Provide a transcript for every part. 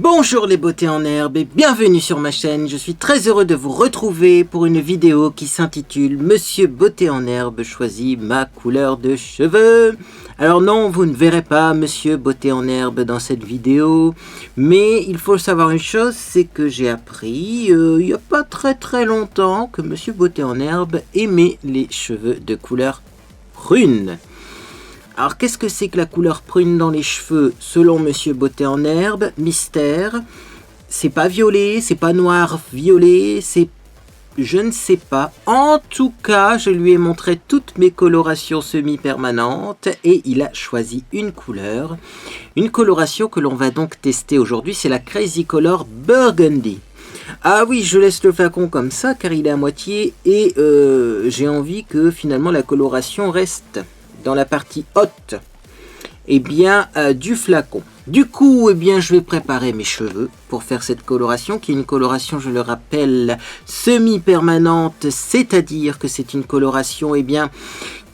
Bonjour les beautés en herbe et bienvenue sur ma chaîne. Je suis très heureux de vous retrouver pour une vidéo qui s'intitule Monsieur Beauté en herbe choisit ma couleur de cheveux. Alors non, vous ne verrez pas Monsieur Beauté en herbe dans cette vidéo, mais il faut savoir une chose, c'est que j'ai appris il n'y a pas très longtemps que Monsieur Beauté en herbe aimait les cheveux de couleur prune. Alors, qu'est-ce que c'est que la couleur prune dans les cheveux? Selon Monsieur Beauté en herbe, mystère. C'est pas violet, c'est pas noir violet, c'est... je ne sais pas. En tout cas, je lui ai montré toutes mes colorations semi-permanentes et il a choisi une couleur. Une coloration que l'on va donc tester aujourd'hui, c'est la Crazy Color Burgundy. Ah oui, je laisse le flacon comme ça car il est à moitié et j'ai envie que finalement la coloration reste dans la partie haute du flacon. Du coup, je vais préparer mes cheveux pour faire cette coloration, qui est une coloration, je le rappelle, semi-permanente, c'est-à-dire que c'est une coloration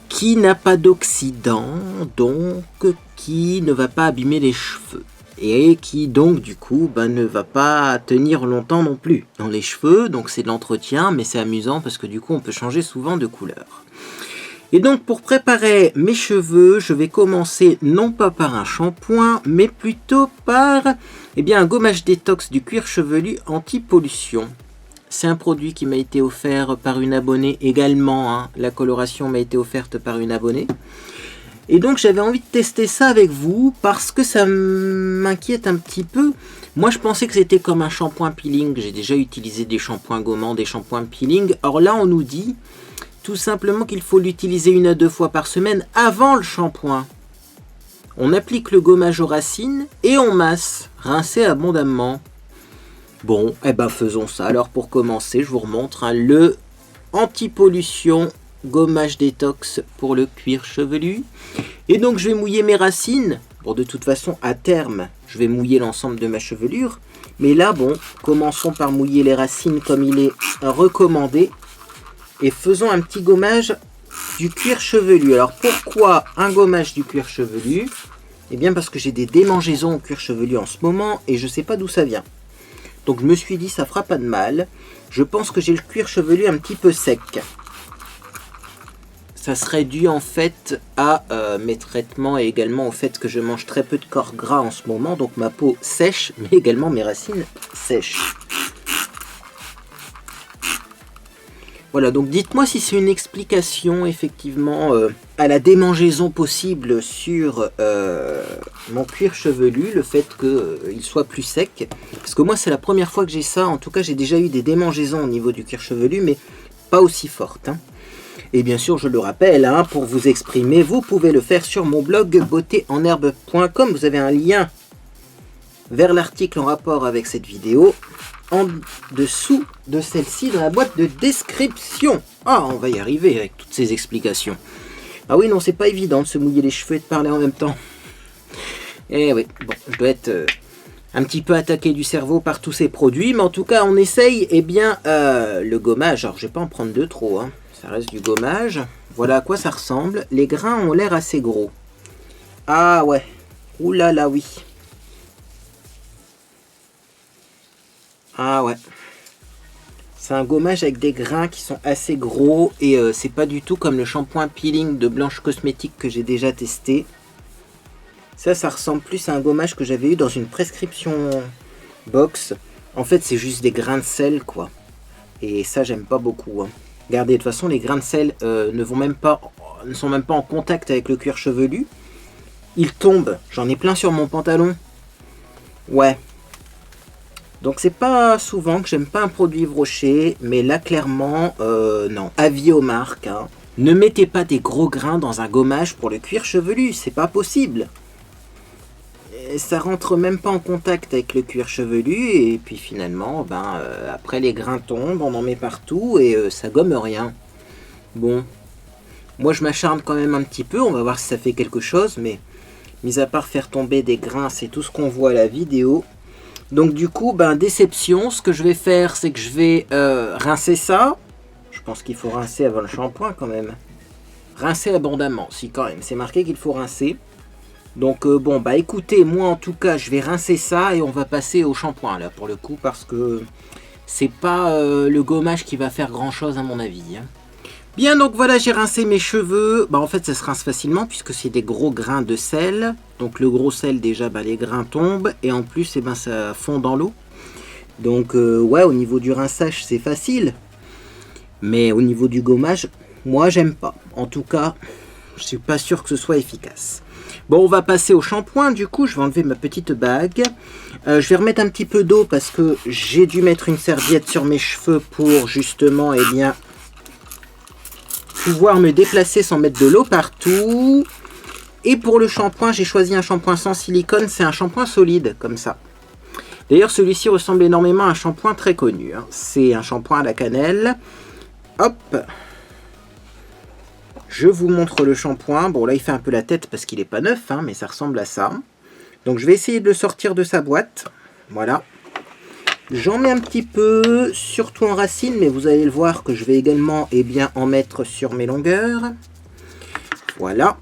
qui n'a pas d'oxydant, donc qui ne va pas abîmer les cheveux. Et qui donc du coup ne va pas tenir longtemps non plus dans les cheveux, donc c'est de l'entretien, mais c'est amusant parce que du coup on peut changer souvent de couleur. Et donc pour préparer mes cheveux, je vais commencer non pas par un shampoing, mais plutôt par un gommage détox du cuir chevelu anti-pollution. C'est un produit qui m'a été offert par une abonnée également, la coloration m'a été offerte par une abonnée. Et donc j'avais envie de tester ça avec vous parce que ça m'inquiète un petit peu. Moi je pensais que c'était comme un shampoing peeling, j'ai déjà utilisé des shampoings gommants, des shampoings peeling. Or là on nous dit tout simplement qu'il faut l'utiliser 1 à 2 fois par semaine avant le shampoing. On applique le gommage aux racines et on masse, rincer abondamment. Bon, faisons ça. Alors pour commencer, je vous remontre le anti-pollution gommage détox pour le cuir chevelu. Et donc je vais mouiller mes racines. Bon, de toute façon, à terme, je vais mouiller l'ensemble de ma chevelure. Mais là, commençons par mouiller les racines comme il est recommandé. Et faisons un petit gommage du cuir chevelu. Alors pourquoi un gommage du cuir chevelu? Parce que j'ai des démangeaisons au cuir chevelu en ce moment et je ne sais pas d'où ça vient. Donc je me suis dit ça fera pas de mal. Je pense que j'ai le cuir chevelu un petit peu sec. Ça serait dû en fait à mes traitements et également au fait que je mange très peu de corps gras en ce moment. Donc ma peau sèche mais également mes racines sèchent. Voilà, donc dites-moi si c'est une explication effectivement à la démangeaison possible sur mon cuir chevelu, le fait qu'il soit plus sec. Parce que moi c'est la première fois que j'ai ça, en tout cas j'ai déjà eu des démangeaisons au niveau du cuir chevelu, mais pas aussi fortes. Et bien sûr je le rappelle, pour vous exprimer, vous pouvez le faire sur mon blog beautéenherbe.com, vous avez un lien vers l'article en rapport avec cette vidéo en dessous de celle-ci dans la boîte de description. Ah, on va y arriver avec toutes ces explications. Ah oui, non, c'est pas évident de se mouiller les cheveux et de parler en même temps. Eh oui, bon, je dois être un petit peu attaqué du cerveau par tous ces produits, mais en tout cas, on essaye, le gommage. Alors, je vais pas en prendre de trop, ça reste du gommage. Voilà à quoi ça ressemble. Les grains ont l'air assez gros. Ah ouais, oulala, oui. Ah ouais, c'est un gommage avec des grains qui sont assez gros et c'est pas du tout comme le shampoing peeling de Blanche Cosmétique que j'ai déjà testé. Ça ressemble plus à un gommage que j'avais eu dans une prescription box. En fait c'est juste des grains de sel quoi. Et ça j'aime pas beaucoup. Regardez, de toute façon les grains de sel ne sont même pas en contact avec le cuir chevelu. Ils tombent, j'en ai plein sur mon pantalon. Ouais. Donc c'est pas souvent que j'aime pas un produit Yves Rocher, mais là clairement, non. Avis aux marques, ne mettez pas des gros grains dans un gommage pour le cuir chevelu, c'est pas possible. Et ça rentre même pas en contact avec le cuir chevelu, et puis finalement, après les grains tombent, on en met partout, et ça gomme rien. Bon, moi je m'acharne quand même un petit peu, on va voir si ça fait quelque chose, mais mis à part faire tomber des grains, c'est tout ce qu'on voit à la vidéo. Donc du coup, déception, ce que je vais faire, c'est que je vais rincer ça. Je pense qu'il faut rincer avant le shampoing quand même. Rincer abondamment, si quand même, c'est marqué qu'il faut rincer. Donc bon, bah écoutez, moi en tout cas, je vais rincer ça et on va passer au shampoing là pour le coup parce que c'est pas le gommage qui va faire grand chose à mon avis. Hein. Bien, donc voilà, j'ai rincé mes cheveux. Bah en fait, ça se rince facilement puisque c'est des gros grains de sel. Donc le gros sel déjà, bah, les grains tombent et en plus, eh ben, ça fond dans l'eau. Donc ouais, au niveau du rinçage, c'est facile. Mais au niveau du gommage, moi j'aime pas. En tout cas, je suis pas sûr que ce soit efficace. Bon, on va passer au shampoing. Du coup, je vais enlever ma petite bague. Je vais remettre un petit peu d'eau parce que j'ai dû mettre une serviette sur mes cheveux pour justement, eh bien, pouvoir me déplacer sans mettre de l'eau partout. Et pour le shampoing, j'ai choisi un shampoing sans silicone. C'est un shampoing solide, comme ça. D'ailleurs, celui-ci ressemble énormément à un shampoing très connu. Hein. C'est un shampoing à la cannelle. Hop! Je vous montre le shampoing. Bon, là, il fait un peu la tête parce qu'il n'est pas neuf, hein, mais ça ressemble à ça. Donc, je vais essayer de le sortir de sa boîte. Voilà. J'en mets un petit peu, surtout en racine, mais vous allez le voir que je vais également en mettre sur mes longueurs. Voilà.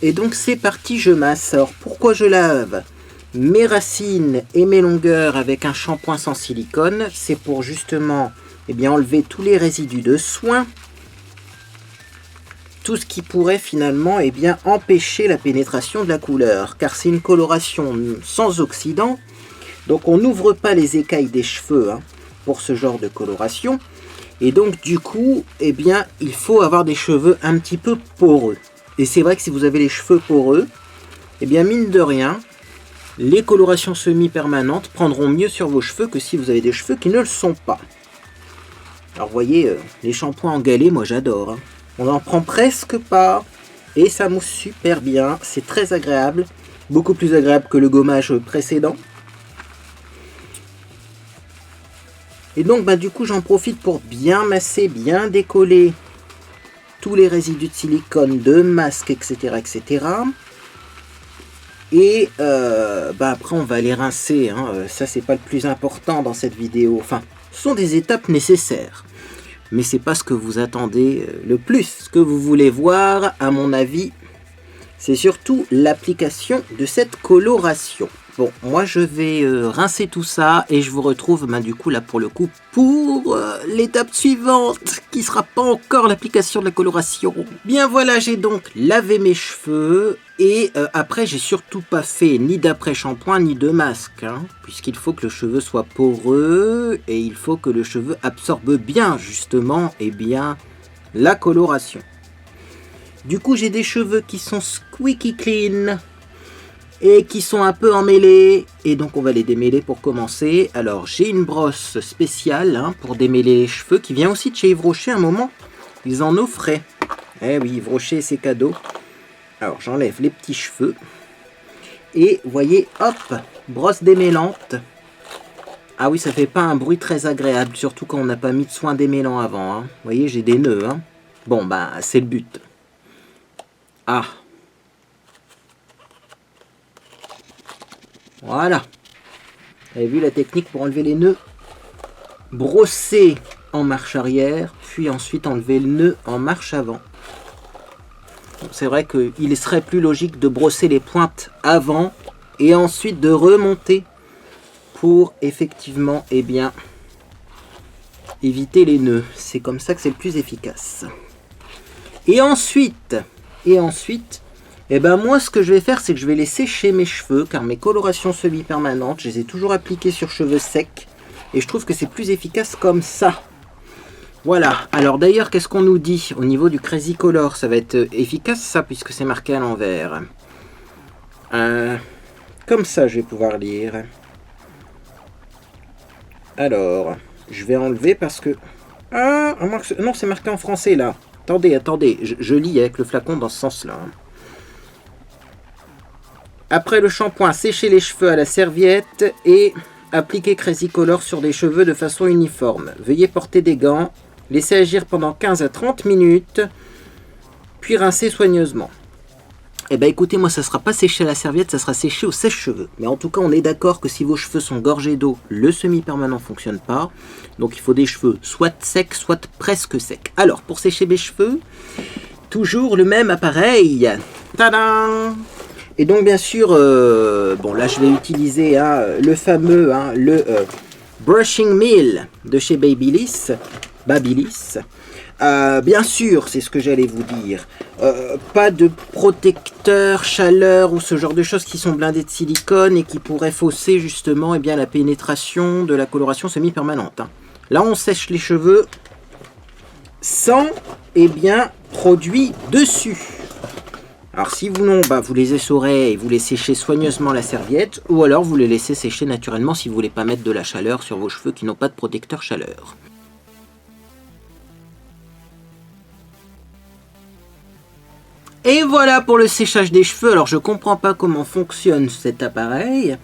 Et donc, c'est parti, je masse. Alors, pourquoi je lave mes racines et mes longueurs avec un shampoing sans silicone? C'est pour justement enlever tous les résidus de soin. Tout ce qui pourrait finalement empêcher la pénétration de la couleur, car c'est une coloration sans oxydant, donc on n'ouvre pas les écailles des cheveux hein, pour ce genre de coloration, et donc du coup, il faut avoir des cheveux un petit peu poreux. Et c'est vrai que si vous avez les cheveux poreux, mine de rien, les colorations semi-permanentes prendront mieux sur vos cheveux que si vous avez des cheveux qui ne le sont pas. Alors vous voyez, les shampoings en galet, moi j'adore. Hein. On n'en prend presque pas et ça mousse super bien. C'est très agréable, beaucoup plus agréable que le gommage précédent. Et donc du coup j'en profite pour bien masser, bien décoller tous les résidus de silicone, de masque, etc. etc. Et après on va les rincer. Hein. Ça c'est pas le plus important dans cette vidéo. Enfin, ce sont des étapes nécessaires. Mais c'est pas ce que vous attendez le plus. Ce que vous voulez voir, à mon avis, c'est surtout l'application de cette coloration. Bon, moi je vais rincer tout ça et je vous retrouve du coup là pour le coup pour l'étape suivante qui sera pas encore l'application de la coloration. Bien voilà, j'ai donc lavé mes cheveux et après j'ai surtout pas fait ni d'après-shampoing ni de masque hein, puisqu'il faut que le cheveu soit poreux et il faut que le cheveu absorbe bien justement la coloration. Du coup j'ai des cheveux qui sont squeaky clean et qui sont un peu emmêlés et donc on va les démêler pour commencer. Alors j'ai une brosse spéciale hein, pour démêler les cheveux qui vient aussi de chez Yves Rocher. À un moment ils en offraient. Eh oui, Yves Rocher c'est cadeau. Alors j'enlève les petits cheveux et voyez, hop, brosse démêlante. Ah oui, ça fait pas un bruit très agréable, surtout quand on n'a pas mis de soin démêlant avant. Hein. Vous voyez, j'ai des nœuds. Hein. Bon, c'est le but. Ah. Voilà. Vous avez vu la technique pour enlever les nœuds? Brosser en marche arrière, puis ensuite enlever le nœud en marche avant. C'est vrai qu'il serait plus logique de brosser les pointes avant et ensuite de remonter pour effectivement éviter les nœuds. C'est comme ça que c'est le plus efficace. Et ensuite, moi ce que je vais faire, c'est que je vais les sécher mes cheveux, car mes colorations semi-permanentes, je les ai toujours appliquées sur cheveux secs, et je trouve que c'est plus efficace comme ça. Voilà, alors d'ailleurs, qu'est-ce qu'on nous dit au niveau du Crazy Color? Ça va être efficace ça, puisque c'est marqué à l'envers. Comme ça, je vais pouvoir lire. Alors, je vais enlever parce que... Ah, non, c'est marqué en français là. Attendez, je lis avec le flacon dans ce sens-là. Après le shampoing, séchez les cheveux à la serviette et appliquez Crazy Color sur des cheveux de façon uniforme. Veuillez porter des gants, laissez agir pendant 15 à 30 minutes, puis rincer soigneusement. Écoutez, moi ça sera pas séché à la serviette, ça sera séché au sèche-cheveux. Mais en tout cas, on est d'accord que si vos cheveux sont gorgés d'eau, le semi-permanent fonctionne pas. Donc il faut des cheveux soit secs, soit presque secs. Alors, pour sécher mes cheveux, toujours le même appareil. Tadam! Et donc bien sûr, bon là je vais utiliser le fameux, Brushing Meal de chez Babyliss. Bien sûr, c'est ce que j'allais vous dire. Pas de protecteur chaleur ou ce genre de choses qui sont blindées de silicone et qui pourraient fausser justement eh bien, la pénétration de la coloration semi-permanente. Là, on sèche les cheveux sans produit dessus. Alors si vous non, vous les essorez et vous les séchez soigneusement la serviette, ou alors vous les laissez sécher naturellement si vous voulez pas mettre de la chaleur sur vos cheveux qui n'ont pas de protecteur chaleur. Et voilà pour le séchage des cheveux. Alors je comprends pas comment fonctionne cet appareil,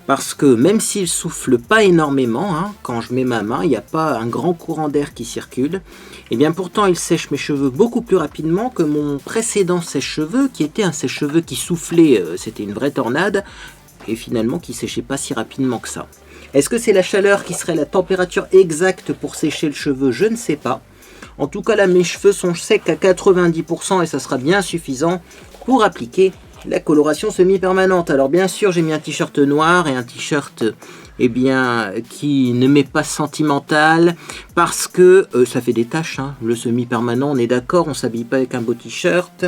parce que même s'il souffle pas énormément, quand je mets ma main, il n'y a pas un grand courant d'air qui circule. Et bien pourtant il sèche mes cheveux beaucoup plus rapidement que mon précédent sèche-cheveux, qui était un sèche-cheveux qui soufflait, c'était une vraie tornade, et finalement qui séchait pas si rapidement que ça. Est-ce que c'est la chaleur qui serait la température exacte pour sécher le cheveu? Je ne sais pas. En tout cas là mes cheveux sont secs à 90% et ça sera bien suffisant pour appliquer la coloration semi-permanente. Alors bien sûr j'ai mis un t-shirt noir et un t-shirt qui ne m'est pas sentimental parce que ça fait des taches, le semi-permanent on est d'accord, on s'habille pas avec un beau t-shirt.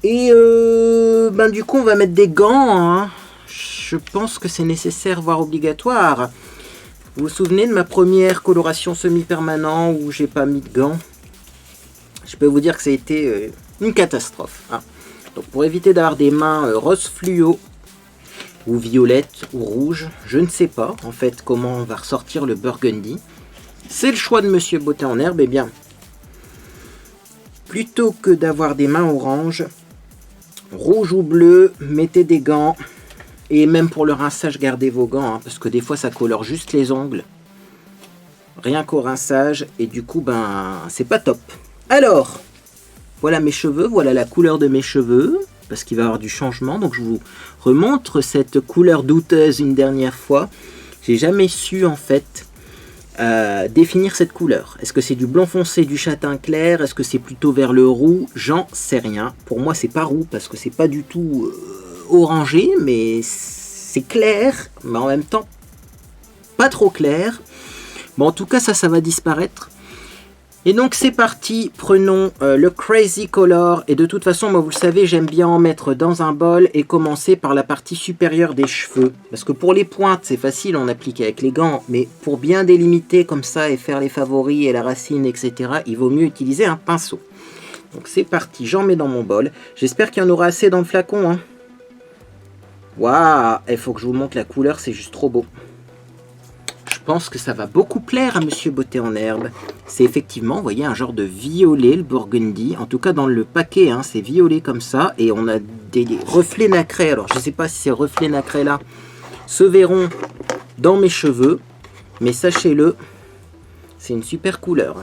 Et du coup on va mettre des gants, je pense que c'est nécessaire voire obligatoire. Vous vous souvenez de ma première coloration semi-permanent où j'ai pas mis de gants? Je peux vous dire que ça a été une catastrophe. Donc pour éviter d'avoir des mains rose fluo, ou violettes, ou rouges, je ne sais pas en fait comment on va ressortir le burgundy. C'est le choix de Monsieur Beauté en Herbe. Plutôt que d'avoir des mains orange, rouge ou bleu, mettez des gants. Et même pour le rinçage, gardez vos gants, parce que des fois ça colore juste les ongles. Rien qu'au rinçage, et du coup, c'est pas top. Alors, voilà mes cheveux, voilà la couleur de mes cheveux, parce qu'il va y avoir du changement. Donc je vous remontre cette couleur douteuse une dernière fois. J'ai jamais su en fait définir cette couleur. Est-ce que c'est du blond foncé, du châtain clair? Est-ce que c'est plutôt vers le roux? J'en sais rien. Pour moi c'est pas roux, parce que c'est pas du tout... orangé, mais c'est clair, mais en même temps pas trop clair. Bon, en tout cas ça va disparaître. Et donc c'est parti, prenons le Crazy Color. Et de toute façon, moi vous le savez, j'aime bien en mettre dans un bol et commencer par la partie supérieure des cheveux. Parce que pour les pointes c'est facile, on applique avec les gants, mais pour bien délimiter comme ça et faire les favoris et la racine, etc., il vaut mieux utiliser un pinceau. Donc c'est parti, j'en mets dans mon bol. J'espère qu'il y en aura assez dans le flacon, Waouh, il faut que je vous montre la couleur, c'est juste trop beau. Je pense que ça va beaucoup plaire à Monsieur Beauté en Herbe. C'est effectivement, vous voyez, un genre de violet, le burgundy. En tout cas, dans le paquet, c'est violet comme ça. Et on a des reflets nacrés. Alors, je ne sais pas si ces reflets nacrés-là se verront dans mes cheveux. Mais sachez-le, c'est une super couleur.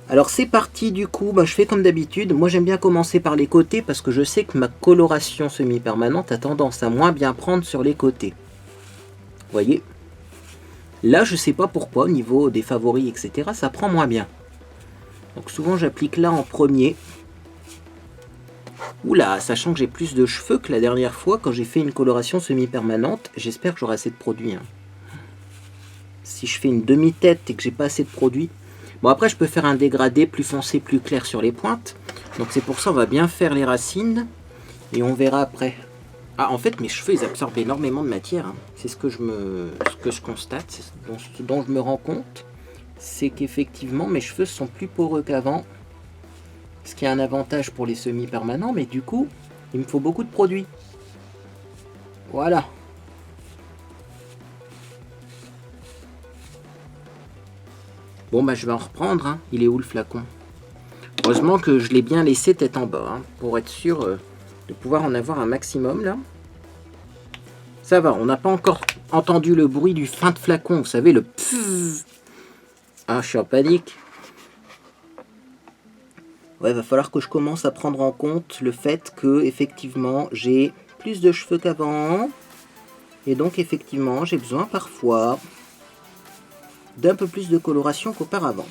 Alors c'est parti du coup, je fais comme d'habitude. Moi j'aime bien commencer par les côtés parce que je sais que ma coloration semi-permanente a tendance à moins bien prendre sur les côtés. Vous voyez? Là je sais pas pourquoi, au niveau des favoris etc, ça prend moins bien. Donc souvent j'applique là en premier. Oula, sachant que j'ai plus de cheveux que la dernière fois quand j'ai fait une coloration semi-permanente. J'espère que j'aurai assez de produit. Si je fais une demi-tête et que j'ai pas assez de produit... Bon, après, je peux faire un dégradé plus foncé, plus clair sur les pointes. Donc, c'est pour ça on va bien faire les racines. Et on verra après. En fait, mes cheveux, ils absorbent énormément de matière. C'est ce que je constate. C'est ce dont je me rends compte. C'est qu'effectivement, mes cheveux sont plus poreux qu'avant. Ce qui est un avantage pour les semi-permanents. Mais du coup, il me faut beaucoup de produits. Voilà. Bon, je vais en reprendre. Il est où le flacon? Heureusement que je l'ai bien laissé tête en bas. Pour être sûr de pouvoir en avoir un maximum, là. Ça va, on n'a pas encore entendu le bruit du fin de flacon. Vous savez, le pfff. Je suis en panique. Ouais, va falloir que je commence à prendre en compte le fait que, effectivement, j'ai plus de cheveux qu'avant. Et donc, effectivement, j'ai besoin parfois d'un peu plus de coloration qu'auparavant.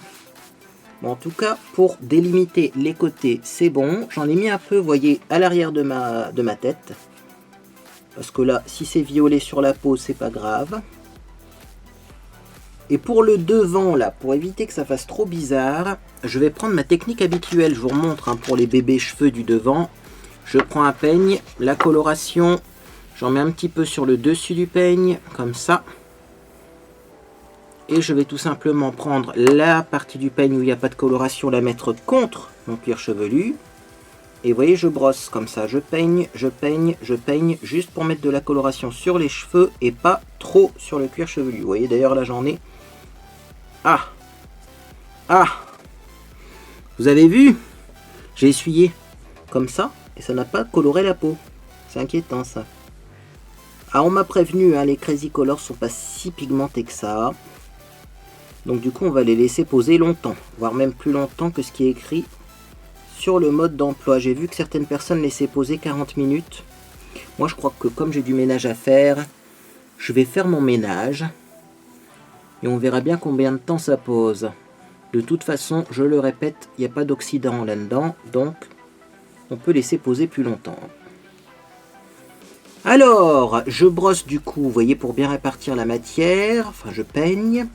Bon, en tout cas, pour délimiter les côtés, c'est bon. J'en ai mis un peu, vous voyez, à l'arrière de ma tête. Parce que là, si c'est violet sur la peau, c'est pas grave. Et pour le devant, là, pour éviter que ça fasse trop bizarre, je vais prendre ma technique habituelle. Je vous remontre hein, pour les bébés cheveux du devant. Je prends un peigne, la coloration, j'en mets un petit peu sur le dessus du peigne, comme ça. Et je vais tout simplement prendre la partie du peigne où il n'y a pas de coloration, la mettre contre mon cuir chevelu. Et vous voyez, je brosse comme ça, je peigne, je peigne, je peigne, juste pour mettre de la coloration sur les cheveux et pas trop sur le cuir chevelu. Vous voyez, d'ailleurs là j'en ai... Ah! Ah! Vous avez vu? J'ai essuyé comme ça et ça n'a pas coloré la peau. C'est inquiétant ça. Ah, on m'a prévenu, hein, les Crazy Colors sont pas si pigmentés que ça. Donc du coup on va les laisser poser longtemps, voire même plus longtemps que ce qui est écrit sur le mode d'emploi. J'ai vu que certaines personnes laissaient poser 40 minutes. Moi je crois que comme j'ai du ménage à faire, je vais faire mon ménage. Et on verra bien combien de temps ça pose. De toute façon, je le répète, il n'y a pas d'oxydant là-dedans, donc on peut laisser poser plus longtemps. Alors, je brosse du coup, vous voyez, pour bien répartir la matière, enfin je peigne.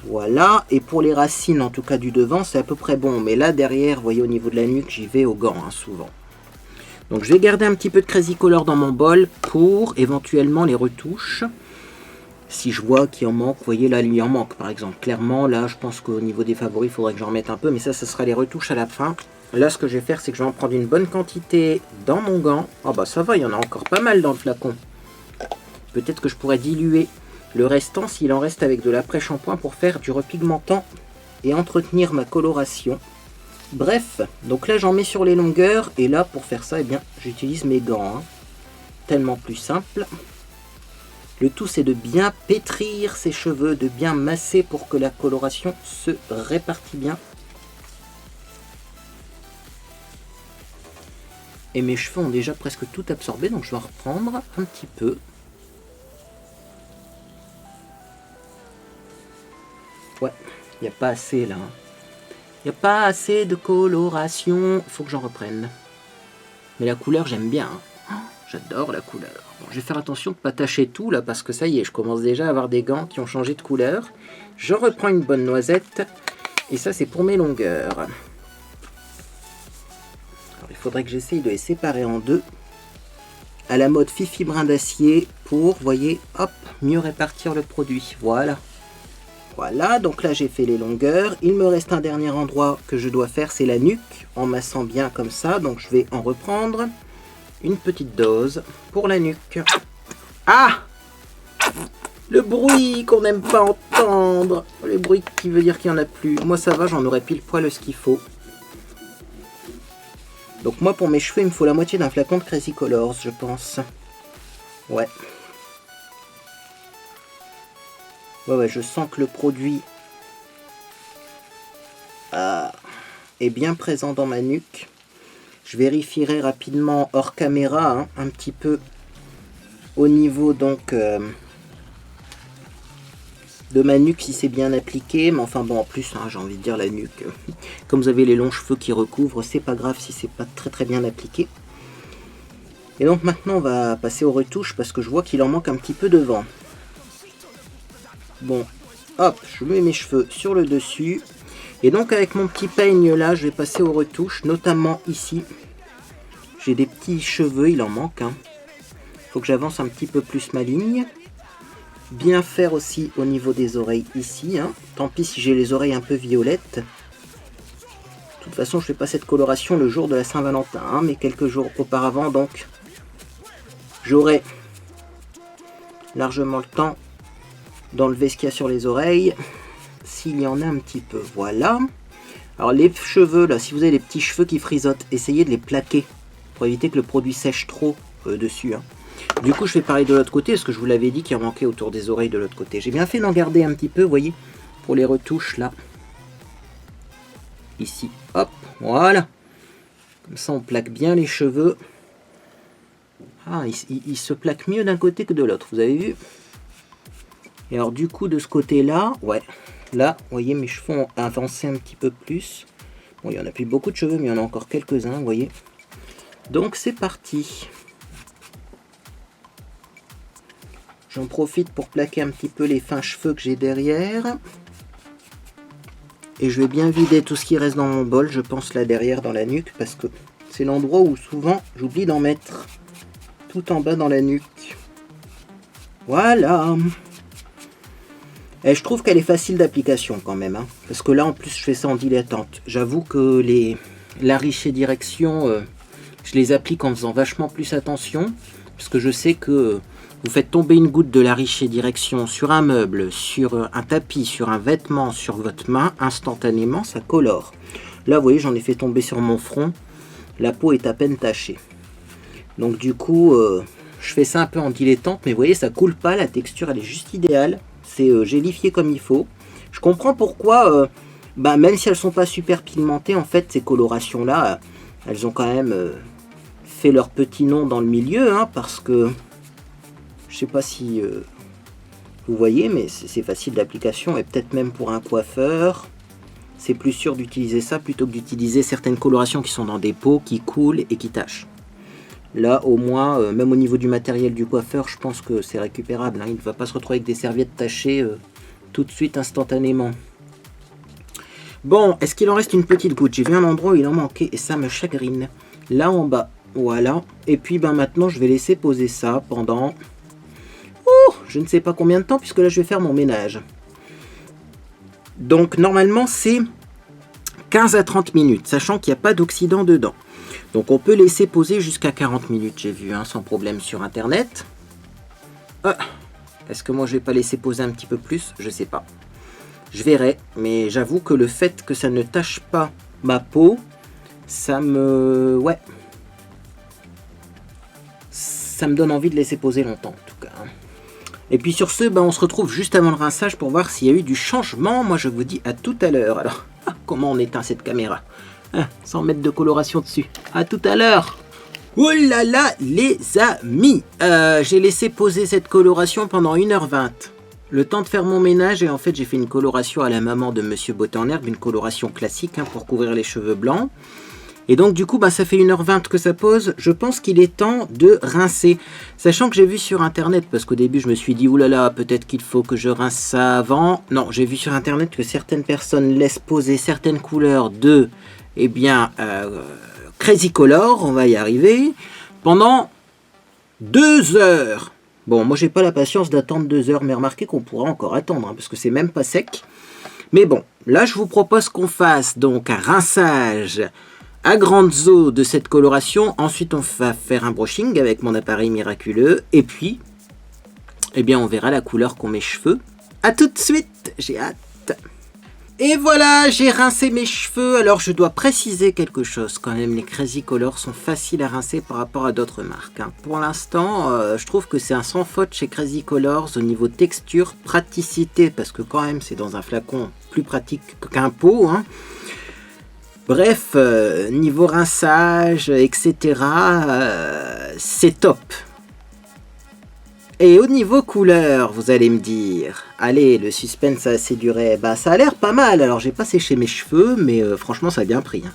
Voilà, et pour les racines, en tout cas du devant, c'est à peu près bon. Mais là, derrière, vous voyez, au niveau de la nuque, j'y vais au gant, hein, souvent. Donc je vais garder un petit peu de Crazy Color dans mon bol pour éventuellement les retouches. Si je vois qu'il en manque, vous voyez, là, il en manque, par exemple. Clairement, là, je pense qu'au niveau des favoris, il faudrait que j'en remette un peu. Mais ça sera les retouches à la fin. Là, ce que je vais faire, c'est que je vais en prendre une bonne quantité dans mon gant. Ah bah ça va, il y en a encore pas mal dans le flacon. Peut-être que je pourrais diluer le restant, s'il en reste, avec de l'après-shampoing pour faire du repigmentant et entretenir ma coloration. Bref, donc là, j'en mets sur les longueurs. Et là, pour faire ça, eh bien, j'utilise mes gants. Hein. Tellement plus simple. Le tout, c'est de bien pétrir ses cheveux, de bien masser pour que la coloration se répartit bien. Et mes cheveux ont déjà presque tout absorbé, donc je vais en reprendre un petit peu. Ouais, il n'y a pas assez là. Il n'y a pas assez de coloration. Il faut que j'en reprenne. Mais la couleur, j'aime bien. Hein. J'adore la couleur. Bon, je vais faire attention de ne pas tacher tout là, parce que ça y est, je commence déjà à avoir des gants qui ont changé de couleur. Je reprends une bonne noisette. Et ça, c'est pour mes longueurs. Alors, il faudrait que j'essaye de les séparer en deux. À la mode Fifi brin d'acier pour, vous voyez, hop, mieux répartir le produit. Voilà. Voilà, donc là j'ai fait les longueurs. Il me reste un dernier endroit que je dois faire, c'est la nuque, en massant bien comme ça. Donc je vais en reprendre une petite dose pour la nuque. Ah! Le bruit qu'on n'aime pas entendre. Le bruit qui veut dire qu'il n'y en a plus. Moi ça va, j'en aurais pile poil ce qu'il faut. Donc moi pour mes cheveux, il me faut la moitié d'un flacon de Crazy Colors, je pense. Ouais. Ouais, je sens que le produit est bien présent dans ma nuque. Je vérifierai rapidement hors caméra, hein, un petit peu au niveau donc de ma nuque si c'est bien appliqué. Mais enfin bon, en plus, hein, j'ai envie de dire la nuque. Comme vous avez les longs cheveux qui recouvrent, c'est pas grave si c'est pas très bien appliqué. Et donc maintenant, on va passer aux retouches parce que je vois qu'il en manque un petit peu devant. Bon, hop, je mets mes cheveux sur le dessus. Et donc avec mon petit peigne là, je vais passer aux retouches, notamment ici. J'ai des petits cheveux, il en manque. Hein. Faut que j'avance un petit peu plus ma ligne. Bien faire aussi au niveau des oreilles ici. Hein. Tant pis si j'ai les oreilles un peu violettes. De toute façon, je fais pas cette coloration le jour de la Saint-Valentin, hein, mais quelques jours auparavant, donc j'aurai largement le temps d'enlever ce qu'il y a sur les oreilles, s'il y en a un petit peu. Voilà. Alors les cheveux, là, si vous avez des petits cheveux qui frisottent, essayez de les plaquer pour éviter que le produit sèche trop dessus. Hein. Du coup, je vais parler de l'autre côté, parce que je vous l'avais dit qu'il en manquait autour des oreilles de l'autre côté. J'ai bien fait d'en garder un petit peu, vous voyez, pour les retouches, là. Ici, hop, voilà. Comme ça, on plaque bien les cheveux. Ah, il se plaque mieux d'un côté que de l'autre, vous avez vu? Et alors du coup de ce côté là, ouais, Là, vous voyez, mes cheveux ont avancé un petit peu plus. Bon, il n'y en a plus beaucoup de cheveux, mais il y en a encore quelques-uns, vous voyez. Donc, c'est parti. J'en profite pour plaquer un petit peu les fins cheveux que j'ai derrière. Et je vais bien vider tout ce qui reste dans mon bol, je pense là derrière dans la nuque, parce que c'est l'endroit où souvent j'oublie d'en mettre. Tout en bas dans la nuque. Voilà. Et je trouve qu'elle est facile d'application quand même, hein, parce que là en plus je fais ça en dilettante. J'avoue que la Richer Direction, je les applique en faisant vachement plus attention, parce que je sais que vous faites tomber une goutte de la Richer Direction sur un meuble, sur un tapis, sur un vêtement, sur votre main, instantanément ça colore. Là vous voyez, j'en ai fait tomber sur mon front, la peau est à peine tachée. Donc du coup, je fais ça un peu en dilettante, mais vous voyez, ça coule pas, la texture elle est juste idéale. C'est gélifié comme il faut. Je comprends pourquoi, même si elles sont pas super pigmentées, en fait, ces colorations-là, elles ont quand même fait leur petit nom dans le milieu, hein, parce que, je sais pas si vous voyez, mais c'est facile d'application, et peut-être même pour un coiffeur, c'est plus sûr d'utiliser ça plutôt que d'utiliser certaines colorations qui sont dans des pots, qui coulent et qui tachent. Là, au moins, même au niveau du matériel du coiffeur, je pense que c'est récupérable. Hein. Il ne va pas se retrouver avec des serviettes tachées tout de suite, instantanément. Bon, est-ce qu'il en reste une petite goutte? J'ai vu un endroit où il en manquait et ça me chagrine. Là en bas, voilà. Et puis maintenant, je vais laisser poser ça pendant... je ne sais pas combien de temps, puisque là, je vais faire mon ménage. Donc, normalement, c'est 15 à 30 minutes, sachant qu'il n'y a pas d'oxydant dedans. Donc on peut laisser poser jusqu'à 40 minutes, j'ai vu, hein, sans problème sur internet. Est-ce que moi je vais pas laisser poser un petit peu plus? Je sais pas. Je verrai, mais j'avoue que le fait que ça ne tâche pas ma peau, ça me... ouais. Ça me donne envie de laisser poser longtemps, en tout cas. Et puis sur ce, on se retrouve juste avant le rinçage pour voir s'il y a eu du changement. Moi je vous dis à tout à l'heure. Alors, comment on éteint cette caméra? 100 mètres de coloration dessus. À tout à l'heure. Oh là là, les amis, j'ai laissé poser cette coloration pendant 1h20. Le temps de faire mon ménage, et en fait j'ai fait une coloration à la maman de Monsieur Beauté en Herbe, une coloration classique, hein, pour couvrir les cheveux blancs. Et donc du coup, ça fait 1h20 que ça pose. Je pense qu'il est temps de rincer. Sachant que j'ai vu sur internet, parce qu'au début je me suis dit, oulala, peut-être qu'il faut que je rince ça avant. Non, j'ai vu sur internet que certaines personnes laissent poser certaines couleurs de... Crazy Color, on va y arriver, pendant 2 heures. Bon, moi j'ai pas la patience d'attendre 2 heures, mais remarquez qu'on pourra encore attendre, hein, parce que c'est même pas sec. Mais bon, là je vous propose qu'on fasse donc un rinçage à grandes eaux de cette coloration. Ensuite on va faire un brushing avec mon appareil miraculeux, et puis, on verra la couleur qu'ont mes cheveux. A tout de suite, j'ai hâte. Et voilà, j'ai rincé mes cheveux. Alors je dois préciser quelque chose quand même, les Crazy Color sont faciles à rincer par rapport à d'autres marques. Hein. Pour l'instant, je trouve que c'est un sans faute chez Crazy Colors au niveau texture, praticité, parce que quand même c'est dans un flacon plus pratique qu'un pot. Hein. Bref, niveau rinçage, etc., c'est top. Et au niveau couleur, vous allez me dire, allez, le suspense a assez duré, ça a l'air pas mal. Alors j'ai pas séché mes cheveux, mais franchement ça a bien pris. Hein.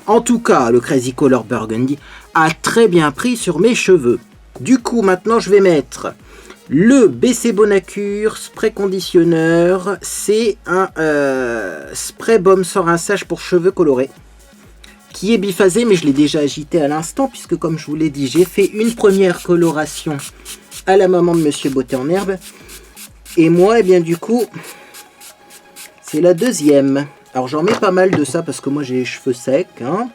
En tout cas, le Crazy Color Burgundy a très bien pris sur mes cheveux. Du coup, maintenant je vais mettre le BC Bonacure Spray Conditionneur. C'est un spray baume sans rinçage pour cheveux colorés, qui est biphasé, mais je l'ai déjà agité à l'instant, puisque comme je vous l'ai dit, j'ai fait une première coloration à la maman de Monsieur Beauté en Herbe. Et moi, du coup, c'est la deuxième. Alors j'en mets pas mal de ça, parce que moi j'ai les cheveux secs. Hein.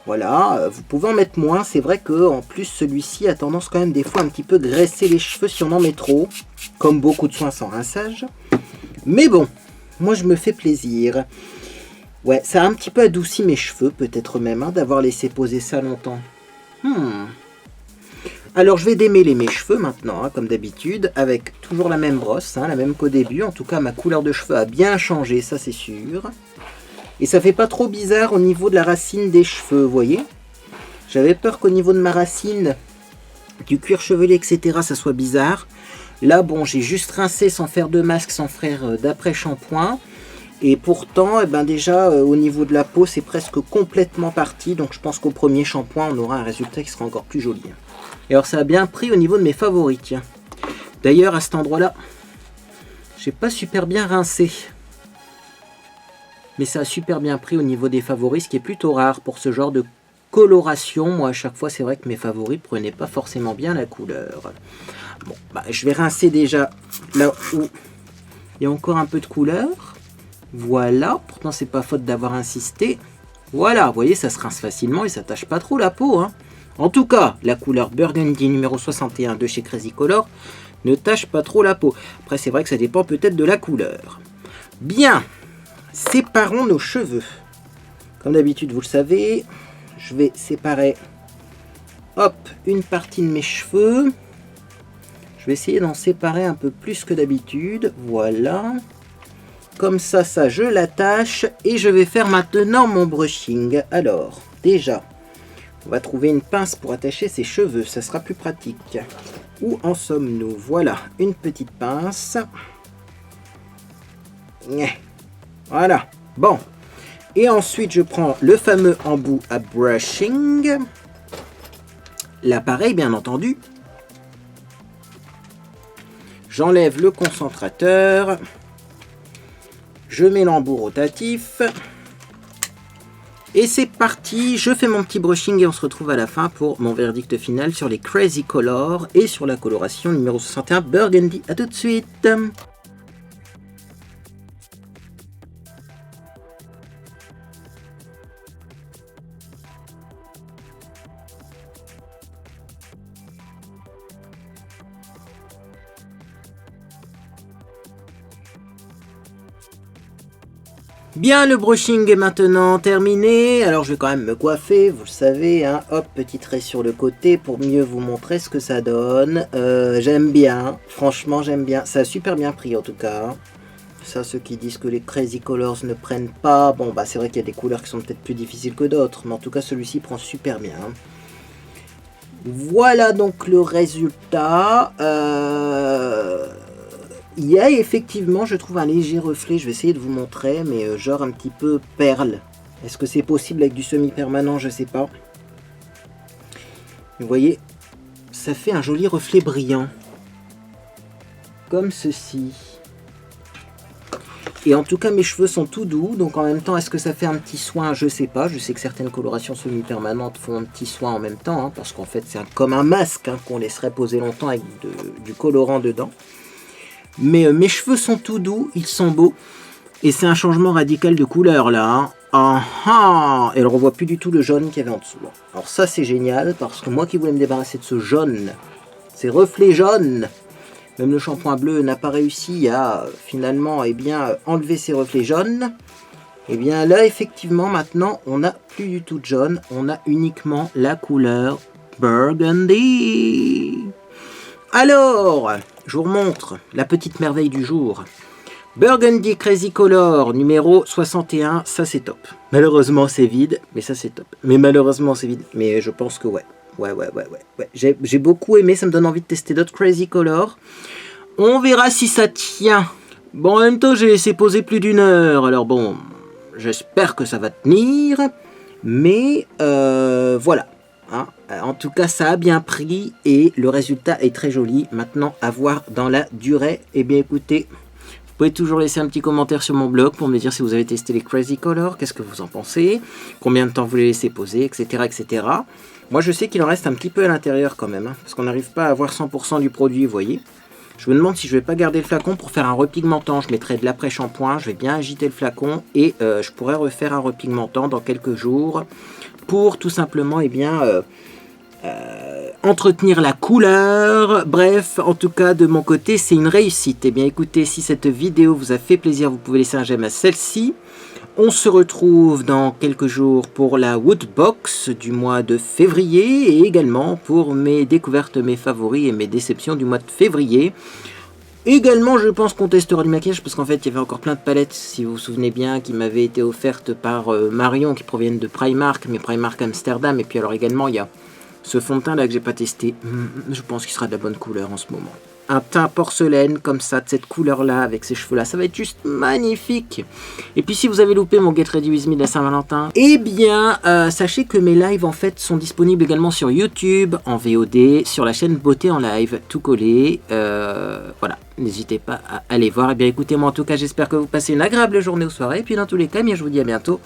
Voilà, vous pouvez en mettre moins. C'est vrai que en plus, celui-ci a tendance quand même des fois un petit peu graisser les cheveux si on en met trop. Comme beaucoup de soins sans rinçage. Mais bon, moi je me fais plaisir. Ouais, ça a un petit peu adouci mes cheveux, peut-être même, hein, d'avoir laissé poser ça longtemps. Alors, je vais démêler mes cheveux maintenant, hein, comme d'habitude, avec toujours la même brosse, hein, la même qu'au début. En tout cas, ma couleur de cheveux a bien changé, ça c'est sûr. Et ça fait pas trop bizarre au niveau de la racine des cheveux, vous voyez. J'avais peur qu'au niveau de ma racine, du cuir chevelu, etc., ça soit bizarre. Là, bon, j'ai juste rincé sans faire de masque, sans faire d'après-shampoing. Et pourtant, eh ben déjà, au niveau de la peau, c'est presque complètement parti. Donc je pense qu'au premier shampoing, on aura un résultat qui sera encore plus joli. Et alors, ça a bien pris au niveau de mes favoris, tiens. D'ailleurs, à cet endroit-là, j'ai pas super bien rincé. Mais ça a super bien pris au niveau des favoris, ce qui est plutôt rare pour ce genre de coloration. Moi, à chaque fois, c'est vrai que mes favoris prenaient pas forcément bien la couleur. Bon, bah, je vais rincer déjà là où il y a encore un peu de couleur. Voilà, pourtant c'est pas faute d'avoir insisté. Voilà, vous voyez, ça se rince facilement et ça tâche pas trop la peau. Hein. En tout cas, la couleur Burgundy numéro 61 de chez Crazy Color ne tâche pas trop la peau. Après, c'est vrai que ça dépend peut-être de la couleur. Bien, séparons nos cheveux. Comme d'habitude, vous le savez, je vais séparer hop, une partie de mes cheveux. Je vais essayer d'en séparer un peu plus que d'habitude. Voilà. Comme ça, je l'attache et je vais faire maintenant mon brushing. Alors, déjà, on va trouver une pince pour attacher ses cheveux. Ça sera plus pratique. Où en sommes-nous? Voilà, une petite pince. Voilà, bon. Et ensuite, je prends le fameux embout à brushing. L'appareil, bien entendu. J'enlève le concentrateur. Je mets l'embout rotatif. Et c'est parti, je fais mon petit brushing et on se retrouve à la fin pour mon verdict final sur les Crazy Color et sur la coloration numéro 61 Burgundy. A tout de suite. Bien, le brushing est maintenant terminé. Alors je vais quand même me coiffer, vous le savez, hein. Hop, petit trait sur le côté pour mieux vous montrer ce que ça donne. J'aime bien, franchement j'aime bien. Ça a super bien pris en tout cas. Ça, ceux qui disent que les Crazy Colors ne prennent pas, bon bah c'est vrai qu'il y a des couleurs qui sont peut-être plus difficiles que d'autres, mais en tout cas celui-ci prend super bien. Voilà donc le résultat. Il y a effectivement, je trouve, un léger reflet. Je vais essayer de vous montrer, mais genre un petit peu perle. Est-ce que c'est possible avec du semi-permanent? Je sais pas. Vous voyez, ça fait un joli reflet brillant. Comme ceci. Et en tout cas, mes cheveux sont tout doux. Donc en même temps, est-ce que ça fait un petit soin? Je sais pas. Je sais que certaines colorations semi-permanentes font un petit soin en même temps. Hein, parce qu'en fait, c'est comme un masque hein, qu'on laisserait poser longtemps avec du colorant dedans. Mais mes cheveux sont tout doux, ils sont beaux. Et c'est un changement radical de couleur là. Hein. Ah ah. Et on ne revoit plus du tout le jaune qu'il y avait en dessous. Alors ça c'est génial parce que moi qui voulais me débarrasser de ce jaune, ces reflets jaunes, même le shampoing bleu n'a pas réussi à finalement enlever ces reflets jaunes. Et bien là effectivement maintenant on n'a plus du tout de jaune, on a uniquement la couleur Burgundy. Alors, je vous remontre la petite merveille du jour. Burgundy Crazy Color numéro 61, ça c'est top. Malheureusement c'est vide, mais ça c'est top. Mais malheureusement c'est vide, mais je pense que ouais. J'ai beaucoup aimé, ça me donne envie de tester d'autres Crazy Color. On verra si ça tient. Bon, en même temps j'ai laissé poser plus d'1 heure, alors bon, j'espère que ça va tenir. Mais voilà. Hein. En tout cas, ça a bien pris et le résultat est très joli. Maintenant, à voir dans la durée. Eh bien, écoutez, vous pouvez toujours laisser un petit commentaire sur mon blog pour me dire si vous avez testé les Crazy Color, qu'est-ce que vous en pensez, combien de temps vous les laissez poser, etc. etc. Moi, je sais qu'il en reste un petit peu à l'intérieur quand même, hein, parce qu'on n'arrive pas à avoir 100% du produit, vous voyez. Je me demande si je vais pas garder le flacon pour faire un repigmentant. Je mettrai de l'après-shampoing, je vais bien agiter le flacon et je pourrais refaire un repigmentant dans quelques jours pour tout simplement entretenir la couleur. Bref, en tout cas de mon côté c'est une réussite. Et bien écoutez, si cette vidéo vous a fait plaisir, vous pouvez laisser un j'aime à celle-ci. On se retrouve dans quelques jours pour la Woodbox du mois de février et également pour mes découvertes, mes favoris et mes déceptions du mois de février. Également, je pense qu'on testera du maquillage parce qu'en fait, il y avait encore plein de palettes, si vous vous souvenez bien, qui m'avaient été offertes par Marion, qui proviennent de Primark, mais Primark Amsterdam. Et puis alors également, il y a Ce fond de teint là que j'ai pas testé, je pense qu'il sera de la bonne couleur en ce moment. Un teint porcelaine comme ça, de cette couleur là, avec ces cheveux là, ça va être juste magnifique. Et puis si vous avez loupé mon Get Ready With Me de la Saint-Valentin, eh bien sachez que mes lives en fait sont disponibles également sur YouTube, en VOD, sur la chaîne Beauté en Live, tout collé. Voilà, n'hésitez pas à aller voir. Et bien écoutez, moi en tout cas j'espère que vous passez une agréable journée ou soirée. Et puis dans tous les cas, bien, je vous dis à bientôt